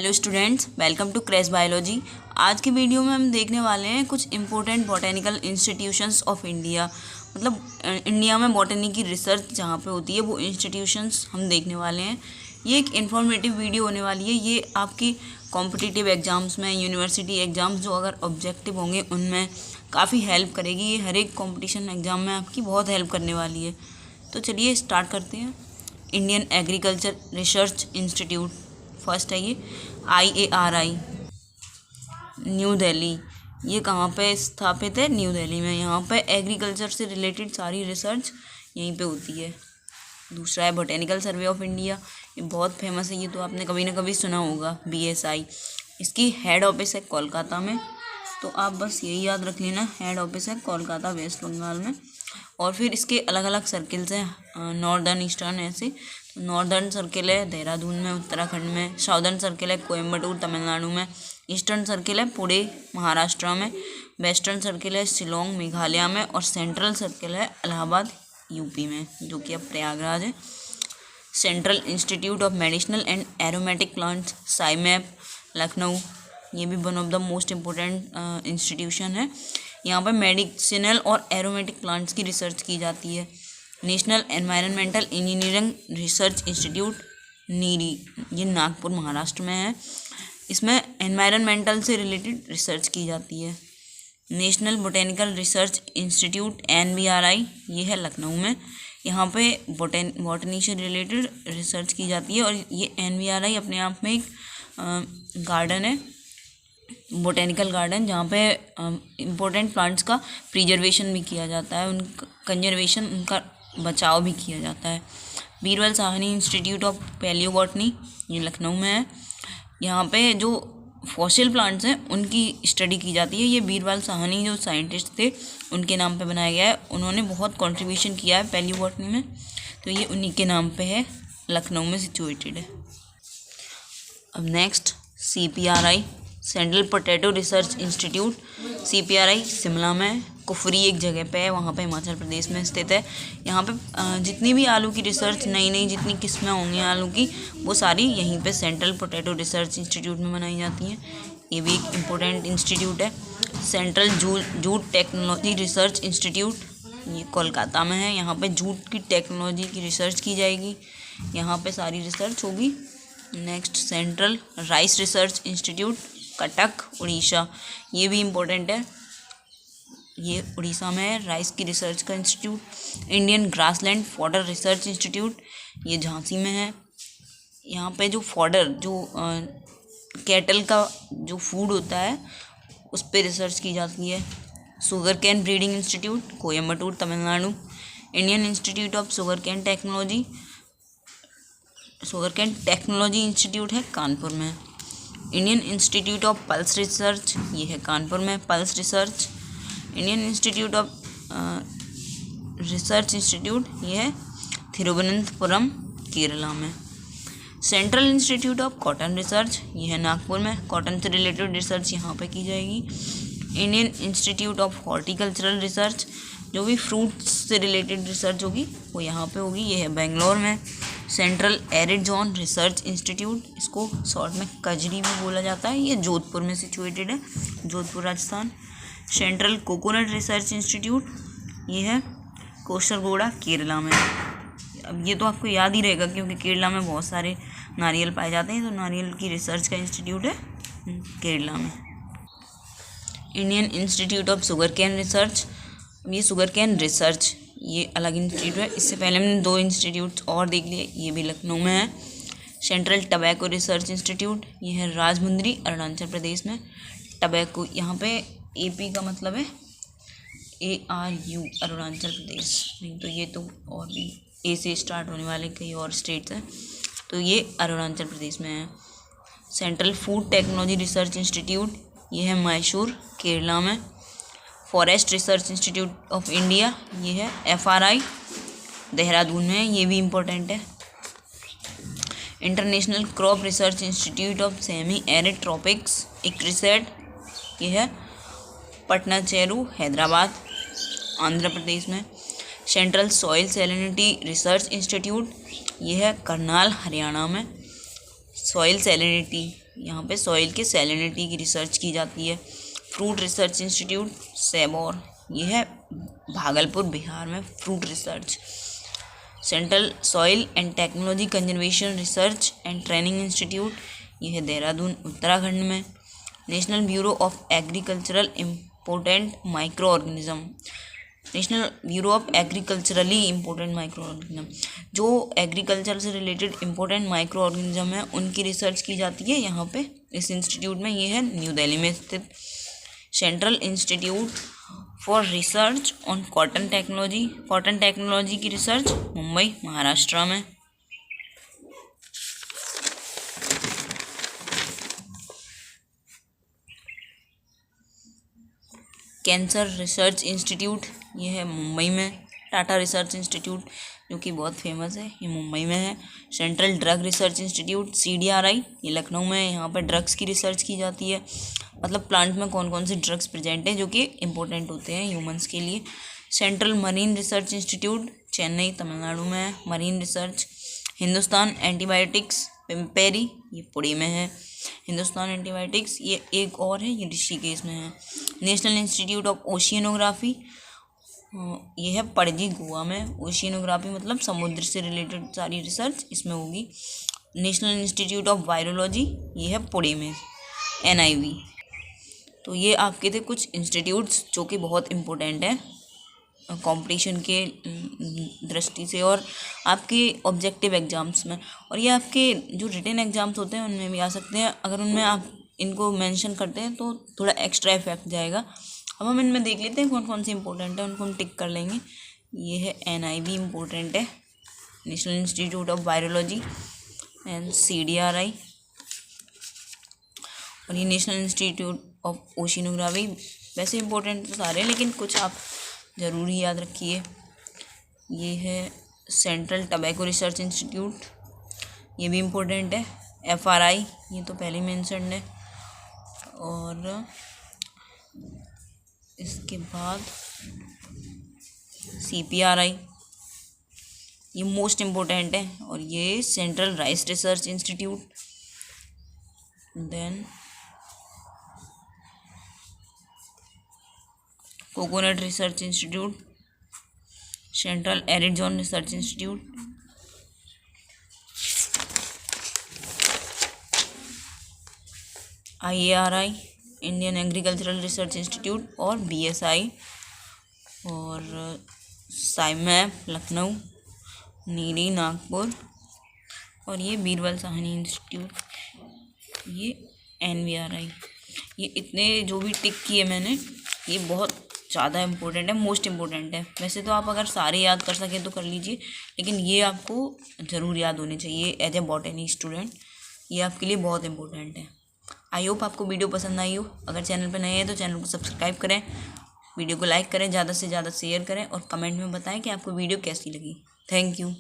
Hello students, welcome to crash biology. आज की video में हम देखने वाले हैं कुछ important botanical institutions of India. मतलब इंडिया में बॉटनी की रिसर्च जहाँ पे होती है वो इंस्टीट्यूशंस हम देखने वाले हैं। ये एक इन्फॉर्मेटिव वीडियो होने वाली है। ये आपकी कॉम्पिटिटिव एग्ज़ाम्स में, यूनिवर्सिटी एग्ज़ाम्स जो अगर ऑब्जेक्टिव होंगे उनमें काफ़ी हेल्प करेगी। ये हर एक कॉम्पिटिशन एग्ज़ाम में आपकी बहुत हेल्प करने वाली है। तो चलिए स्टार्ट करते हैं। Indian agriculture research institute first है ये, IARI, न्यू दिल्ली। ये कहाँ पे स्थापित है? न्यू दिल्ली में। यहाँ पे एग्रीकल्चर से रिलेटेड सारी रिसर्च यहीं पे होती है। दूसरा है बोटेनिकल सर्वे ऑफ इंडिया। ये बहुत फेमस है, ये तो आपने कभी ना कभी सुना होगा, BSI। इसकी हेड ऑफिस है कोलकाता में। तो आप बस यही याद रख लेना, हेड ऑफिस है कोलकाता, वेस्ट बंगाल में। और फिर इसके अलग अलग सर्किल्स हैं, नॉर्दर्न, ईस्टर्न, ऐसे। तो नॉर्दर्न सर्किल है देहरादून में, उत्तराखंड में। साउदर्न सर्किल है कोयम्बटूर, तमिलनाडु में। ईस्टर्न सर्किल है पुणे, महाराष्ट्र में। वेस्टर्न सर्किल है शिलोंग, मेघालय में। और सेंट्रल सर्किल है इलाहाबाद, यूपी में, जो कि अब प्रयागराज है। Central institute of medicinal and aromatic plants, CIMAP, Lucknow. ये भी one of the most important institution है। यहाँ पर मेडिसिनल और एरोमेटिक प्लांट्स की रिसर्च की जाती है। National environmental engineering research institute, NEERI, ये नागपुर, महाराष्ट्र में है। इसमें एनवायरनमेंटल से रिलेटेड रिसर्च की जाती है। National botanical research institute, NBRI, ये है लखनऊ में। यहाँ पे बॉटनी से रिलेटेड रिसर्च की जाती है। और ये NBRI अपने आप में एक गार्डन है, बोटेनिकल गार्डन, जहाँ पे इम्पोर्टेंट प्लांट्स का प्रिजर्वेशन भी किया जाता है, उनका कंजर्वेशन, उनका बचाव भी किया जाता है। Birbal Sahni institute of palaeobotany, ये लखनऊ में है। यहाँ पे जो फॉसिल प्लांट्स हैं उनकी स्टडी की जाती है। ये बीरबल साहनी जो साइंटिस्ट थे उनके नाम पे बनाया गया है। उन्होंने बहुत कंट्रीब्यूशन किया है पैलियोबॉटनी में, तो ये उन्हीं के नाम पे है, लखनऊ में सिचुएटेड है। अब next CPRI, central potato research institute. CPRI Shimla में, कुफरी एक जगह पे है, वहाँ पे हिमाचल प्रदेश में स्थित है। यहाँ पे जितनी भी आलू की रिसर्च, नई नई जितनी किस्में होंगी आलू की, वो सारी यहीं पे सेंट्रल पोटैटो रिसर्च इंस्टीट्यूट में बनाई जाती हैं। ये भी एक इम्पोर्टेंट इंस्टीट्यूट है। Central jute technology research institute, ये कोलकाता में है। यहाँ पे जूट की टेक्नोलॉजी की रिसर्च की जाएगी, यहाँ पे सारी रिसर्च होगी। Next central rice research institute, Cuttack, Orissa. ये भी इम्पोर्टेंट है, ये उड़ीसा में है, राइस की रिसर्च का institute. Indian grassland fodder research institute, ये झांसी में है। यहाँ पे जो फॉडर, जो कैटल का जो फूड होता है, उस पर रिसर्च की जाती है। Sugar cane breeding institute, Coimbatore, Tamil Nadu. Indian institute of sugar cane technology institute है कानपुर में। Indian institute of pulse research, ये है कानपुर में, pulse research. Indian institute of research institute, ये है थिरुवनंतपुरम, केरला में। Central institute of cotton research, ये है नागपुर में, कॉटन से रिलेटेड रिसर्च यहाँ पे की जाएगी। Indian institute of horticultural research, जो भी फ्रूट्स से रिलेटेड रिसर्च होगी वो यहाँ पे होगी, ये है बेंगलोर में। Central arid zone research institute, इसको शॉर्ट में कजरी भी बोला जाता है, ये जोधपुर में सिचुएटेड है, Jodhpur, Rajasthan. Central coconut research institute, ये है कोसरगोड़ा, केरला में। अब ये तो आपको याद ही रहेगा क्योंकि केरला में बहुत सारे नारियल पाए जाते हैं, तो नारियल की रिसर्च का इंस्टीट्यूट है केरला में। Indian institute of sugar cane research, ये शुगर कैन रिसर्च, ये अलग इंस्टीट्यूट है। इससे पहले हमने 2 इंस्टीट्यूट और देख लिए, ये भी लखनऊ में है। सेंट्रल टबैको रिसर्च इंस्टीट्यूट, ये है राजमुंदरी, अरुणाचल प्रदेश में। टबैको, यहाँ पे AP का मतलब है ARU, अरुणाचल प्रदेश। नहीं तो ये तो और भी A से स्टार्ट होने वाले कई और स्टेट्स हैं, तो ये अरुणाचल प्रदेश में है। Central food technology research institute, ये है मैसूर, केरला में। Forest research institute of India, ये है FRI, देहरादून में, ये भी इम्पोर्टेंट है। International crop research institute of semi arid tropics, ICRISAT, ये है पटना चेरू, हैदराबाद, आंध्र प्रदेश में। Central soil salinity research institute, ये है करनाल, हरियाणा में। सॉइल सैलिनिटी, यहाँ पे सॉइल के सैलिनिटी की रिसर्च की जाती है। फ्रूट रिसर्च इंस्टीट्यूट सैबौर, ये है भागलपुर बिहार में fruit research. Central soil and technology conservation research and training institute, ये है देहरादून उत्तराखंड में। National bureau of agricultural important micro organism, national bureau of agriculturally important micro organism, जो एग्रीकल्चर से रिलेटेड इम्पोर्टेंट माइक्रो ऑर्गेनिज्म है उनकी रिसर्च की जाती है यहाँ पे इस इंस्टीट्यूट में। ये है न्यू दिल्ली में स्थित। Central institute for research on cotton technology की रिसर्च मुंबई महाराष्ट्र में। कैंसर रिसर्च इंस्टीट्यूट, ये है मुंबई में। टाटा रिसर्च इंस्टीट्यूट जो कि बहुत फेमस है, ये मुंबई में है। Central drug research institute CDRI, ये लखनऊ में है। यहाँ पर ड्रग्स की रिसर्च की जाती है, मतलब प्लांट में कौन कौन से ड्रग्स प्रेजेंट हैं जो कि इम्पोर्टेंट होते हैं ह्यूमंस के लिए। Central marine research institute Chennai Tamil Nadu में है, मरीन रिसर्च। हिंदुस्तान एंटीबायोटिक्स पिम्पेरी, ये पुणे में है। हिंदुस्तान एंटीबायोटिक्स, ये एक और है, ये ऋषिकेश में है। नेशनल इंस्टीट्यूट ऑफ ओशियनोग्राफी, ये है पणजी गोवा में। ओशियनोग्राफी मतलब समुद्र से रिलेटेड सारी रिसर्च इसमें होगी। नेशनल इंस्टीट्यूट ऑफ वायरोलॉजी, ये है पुणे में, NIV। तो ये आपके थे कुछ इंस्टीट्यूट्स जो कि बहुत इम्पोर्टेंट है कंपटीशन के दृष्टि से और आपके ऑब्जेक्टिव एग्ज़ाम्स में, और ये आपके जो रिटन एग्ज़ाम्स होते हैं उनमें भी आ सकते हैं। अगर उनमें आप इनको मेंशन करते हैं तो थोड़ा एक्स्ट्रा इफेक्ट जाएगा। अब हम इनमें देख लेते हैं कौन कौन से इंपॉर्टेंट है, उनको हम टिक कर लेंगे। ये है NIV इम्पोर्टेंट है, national institute of virology and CDRI, और ये नेशनल इंस्टीट्यूट ऑफ ओशियनोग्राफी। वैसे इंपॉर्टेंट तो सारे हैं लेकिन कुछ आप ज़रूर ही याद रखिए। ये है सेंट्रल टबैको रिसर्च इंस्टीट्यूट, ये भी इम्पोर्टेंट है। FRI, ये तो पहले मेंशन्ड है। और इसके बाद CPRI, ये मोस्ट इम्पोर्टेंट है, और ये central rice research institute. Then coconut research institute, central arid zone research institute, IARI Indian agricultural research institute, और BSI, और साइमैप लखनऊ, नीरी नागपुर, और ये बीरबल साहनी इंस्टीट्यूट, ये NVRI। ये इतने जो भी टिक किए मैंने, ये बहुत ज़्यादा इम्पोर्टेंट है, मोस्ट इम्पोर्टेंट है। वैसे तो आप अगर सारे याद कर सकें तो कर लीजिए, लेकिन ये आपको ज़रूर याद होने चाहिए एज ए बॉटनी स्टूडेंट, ये आपके लिए बहुत इम्पोर्टेंट है। आई होप आपको वीडियो पसंद आई हो। अगर चैनल पर नए हैं तो चैनल को सब्सक्राइब करें, वीडियो को लाइक करें, ज़्यादा से ज़्यादा शेयर करें और कमेंट में बताएं कि आपको वीडियो कैसी लगी। Thank you.